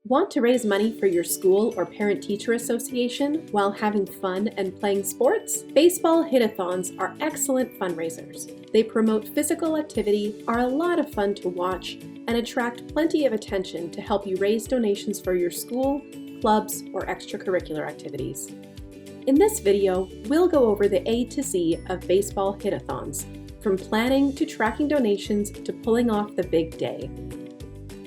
Want to raise money for your school or parent-teacher association while having fun and playing sports? Baseball hit-a-thons are excellent fundraisers. They promote physical activity, are a lot of fun to watch, and attract plenty of attention to help you raise donations for your school, clubs, or extracurricular activities. In this video, we'll go over the A to Z of baseball hit-a-thons, from planning to tracking donations to pulling off the big day.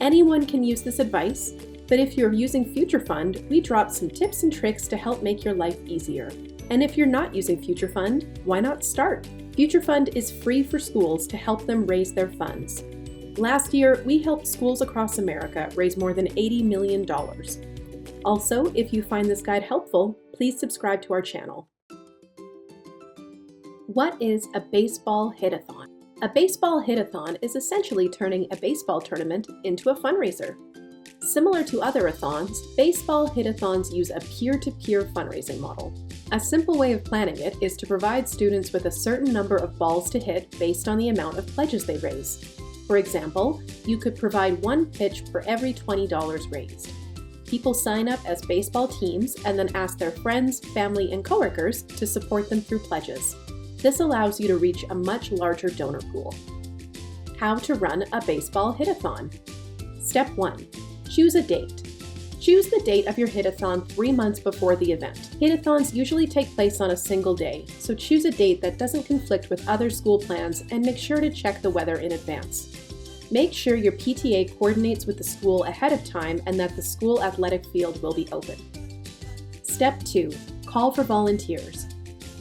Anyone can use this advice, but if you're using Future Fund, we dropped some tips and tricks to help make your life easier. And if you're not using Future Fund, why not start? Future Fund is free for schools to help them raise their funds. Last year, we helped schools across America raise more than $80 million. Also, if you find this guide helpful, please subscribe to our channel. What is a baseball hit-a-thon? A baseball hit-a-thon is essentially turning a baseball tournament into a fundraiser. Similar to other a-thons, baseball hit-a-thons use a peer-to-peer fundraising model. A simple way of planning it is to provide students with a certain number of balls to hit based on the amount of pledges they raise. For example, you could provide one pitch for every $20 raised. People sign up as baseball teams and then ask their friends, family, and coworkers to support them through pledges. This allows you to reach a much larger donor pool. How to run a baseball hit-a-thon. Step 1. Choose a date. Choose the date of your hit-a-thon 3 months before the event. Hit-a-thons usually take place on a single day, so choose a date that doesn't conflict with other school plans and make sure to check the weather in advance. Make sure your PTA coordinates with the school ahead of time and that the school athletic field will be open. Step 2. Call for volunteers.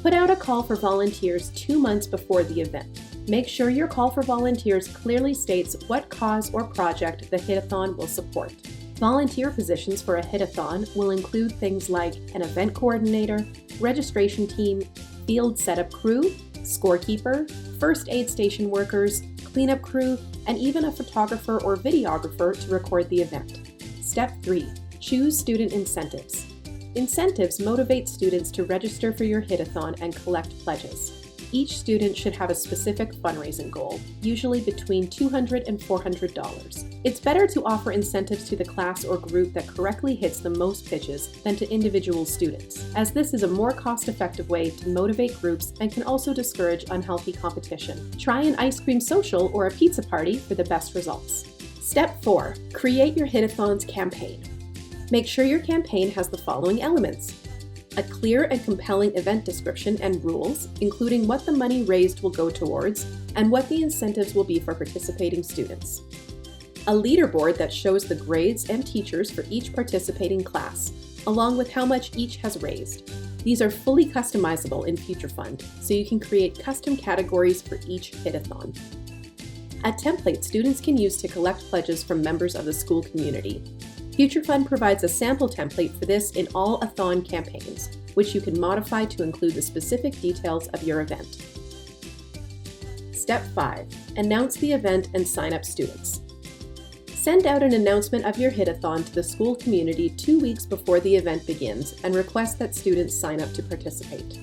Put out a call for volunteers 2 months before the event. Make sure your call for volunteers clearly states what cause or project the hit-a-thon will support. Volunteer positions for a hit-a-thon will include things like an event coordinator, registration team, field setup crew, scorekeeper, first aid station workers, cleanup crew, and even a photographer or videographer to record the event. Step 3. Choose student incentives. Incentives motivate students to register for your hit-a-thon and collect pledges. Each student should have a specific fundraising goal, usually between $200 and $400. It's better to offer incentives to the class or group that correctly hits the most pitches than to individual students, as this is a more cost-effective way to motivate groups and can also discourage unhealthy competition. Try an ice cream social or a pizza party for the best results. Step 4. Create your hit-a-thon's campaign. Make sure your campaign has the following elements: a clear and compelling event description and rules, including what the money raised will go towards and what the incentives will be for participating students. A leaderboard that shows the grades and teachers for each participating class, along with how much each has raised. These are fully customizable in Future Fund, so you can create custom categories for each hit-a-thon. A template students can use to collect pledges from members of the school community. Future Fund provides a sample template for this in all a-thon campaigns, which you can modify to include the specific details of your event. Step 5. Announce the event and sign up students. Send out an announcement of your hit-a-thon to the school community 2 weeks before the event begins and request that students sign up to participate.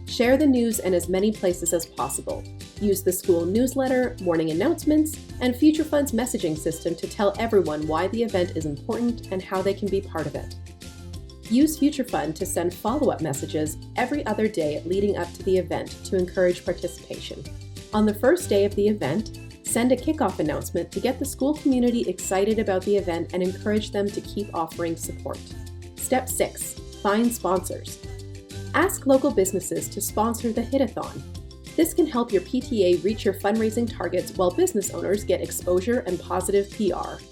Share the news in as many places as possible. Use the school newsletter, morning announcements, and Future Fund's messaging system to tell everyone why the event is important and how they can be part of it. Use Future Fund to send follow-up messages every other day leading up to the event to encourage participation. On the first day of the event, send a kickoff announcement to get the school community excited about the event and encourage them to keep offering support. Step 6. Find sponsors. Ask local businesses to sponsor the hit-a-thon. This can help your PTA reach your fundraising targets while business owners get exposure and positive PR.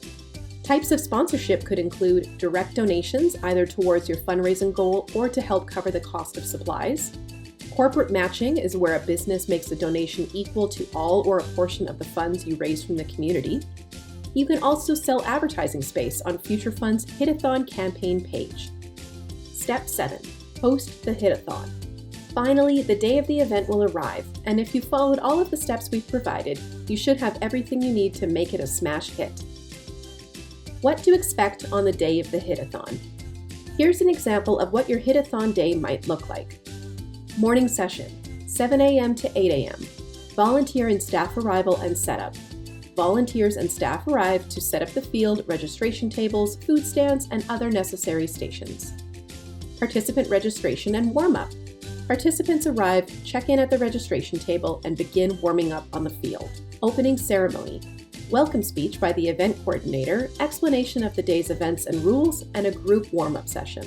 Types of sponsorship could include direct donations, either towards your fundraising goal or to help cover the cost of supplies. Corporate matching is where a business makes a donation equal to all or a portion of the funds you raise from the community. You can also sell advertising space on Future Fund's Hit-a-thon campaign page. Step 7. Host the hit-a-thon. Finally, the day of the event will arrive, and if you followed all of the steps we've provided, you should have everything you need to make it a smash hit. What to expect on the day of the hit-a-thon. Here's an example of what your hit-a-thon day might look like. Morning session, 7 a.m. to 8 a.m. Volunteer and staff arrival and setup. volunteers and staff arrive to set up the field, registration tables, food stands, and other necessary stations. Participant registration and warm-up. Participants arrive, check in at the registration table, and begin warming up on the field. Opening ceremony. Welcome speech by the event coordinator, explanation of the day's events and rules, and a group warm-up session.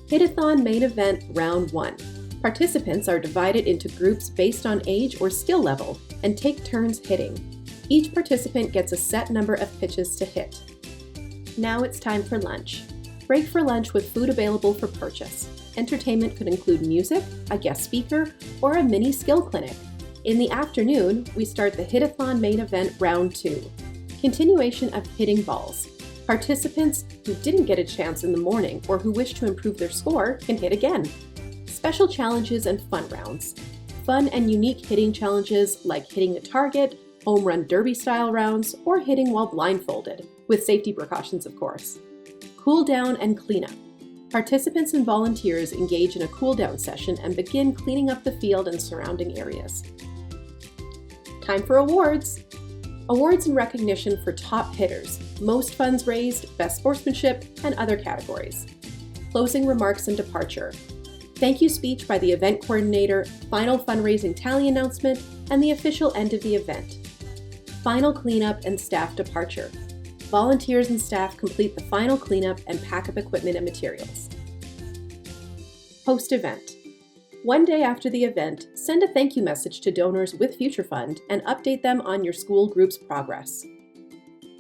Hit-a-Thon main event round 1. Participants are divided into groups based on age or skill level and take turns hitting. Each participant gets a set number of pitches to hit. Now it's time for lunch. Break for lunch with food available for purchase. Entertainment could include music, a guest speaker, or a mini skill clinic. In the afternoon, we start the Hit-a-Thon main event round 2. Continuation of hitting balls. Participants who didn't get a chance in the morning or who wish to improve their score can hit again. Special challenges and fun rounds. Fun and unique hitting challenges like hitting a target, home run derby style rounds, or hitting while blindfolded, with safety precautions of course. Cool down and cleanup. Participants and volunteers engage in a cool down session and begin cleaning up the field and surrounding areas. Time for awards. Awards in recognition for top hitters, most funds raised, best sportsmanship, and other categories. Closing remarks and departure. Thank you speech by the event coordinator, final fundraising tally announcement, and the official end of the event. Final cleanup and staff departure. Volunteers and staff complete the final cleanup and pack up equipment and materials. Post-event. One day after the event, send a thank you message to donors with Future Fund and update them on your school group's progress.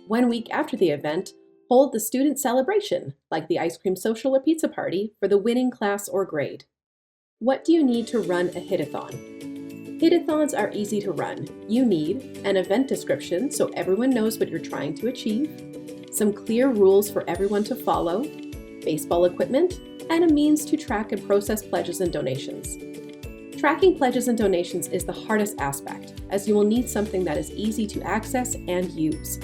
1 week after the event, hold the student celebration, like the ice cream social or pizza party, for the winning class or grade. What do you need to run a Hit-a-Thon? Hit-a-Thons are easy to run. You need an event description so everyone knows what you're trying to achieve, some clear rules for everyone to follow, baseball equipment, and a means to track and process pledges and donations. Tracking pledges and donations is the hardest aspect, as you will need something that is easy to access and use.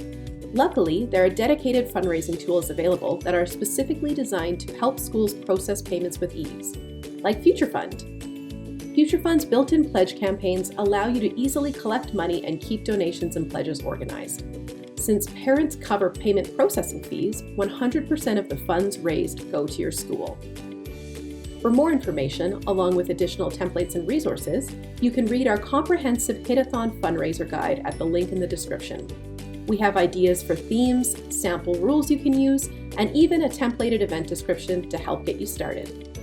Luckily, there are dedicated fundraising tools available that are specifically designed to help schools process payments with ease, like Future Fund. Future Fund's built-in pledge campaigns allow you to easily collect money and keep donations and pledges organized. Since parents cover payment processing fees, 100% of the funds raised go to your school. For more information, along with additional templates and resources, you can read our comprehensive Hit-a-Thon fundraiser guide at the link in the description. We have ideas for themes, sample rules you can use, and even a templated event description to help get you started.